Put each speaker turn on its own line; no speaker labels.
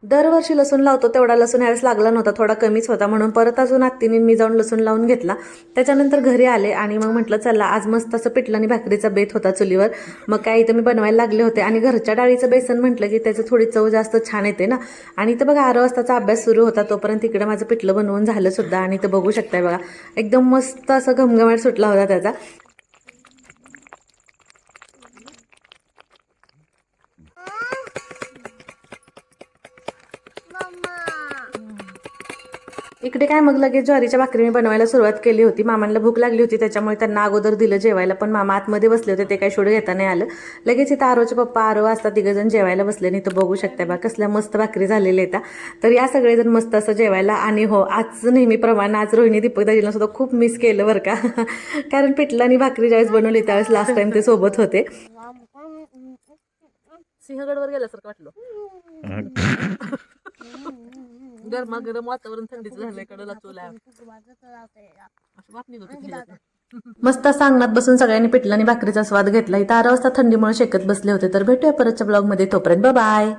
दरवर्षी लसूण लावतो तेवढा लसूण यावेळेस लागला नव्हता, थोडा कमीच होता, म्हणून परत अजून आत्तीने मी जाऊन लसूण लावून घेतला. त्याच्यानंतर घरी आले आणि मग म्हटलं चला आज मस्त असं पिठलं आणि भाकरीचा बेत होता चुलीवर. मग काय इथं मी बनवायला लागले होते आणि घरच्या डाळीचं बेसन म्हटलं की त्याचं थोडी चव जास्त छान येते ना. आणि इथं बघा 6 वाजताचा अभ्यास सुरू होता, तोपर्यंत इकडे माझं पिठलं बनवून झालं सुद्धा. आणि इथं बघू शकताय बघा एकदम मस्त असं घमघमाट सुटला होता त्याचा. इकडे काय मग लगेच ज्वारीच्या भाकरी मी बनवायला सुरुवात केली होती. मामांना भूक लागली होती त्याच्यामुळे त्यांना अगोदर दिलं जेवायला, पण मामा आतमध्ये बसले होते, ते काही शोध घेता नाही आलं. लगेच इथं आरोचे पप्पा आरो असतात तिघजण जेवायला बसले. नाही तर बघू शकता बा कसल्या मस्त भाकरी झालेल्या आहेत. तर या सगळेजण मस्त असं जेवायला. आणि हो आज नेहमीप्रमाणे आज रोहिणी दीपक दाजीला सुद्धा खूप मिस केलं बरं का कारण पिठलं आणि भाकरी ज्यावेळेस बनवली त्यावेळेस लास्ट टाइम ते सोबत होते. सिंहगडवर गेल्यासारखं वाटलं. गरमागरम वातावरण थंडीचं झालंय, कडला चोला मस्त असं अंगणात बसून सगळ्यांनी पिठलं आणि भाकरीचा स्वाद घेतला. इथं 6 वाजता थंडीमुळे शेकत बसले होते. तर भेटूया परतच्या ब्लॉगमध्ये, तोपर्यंत बाय बाय.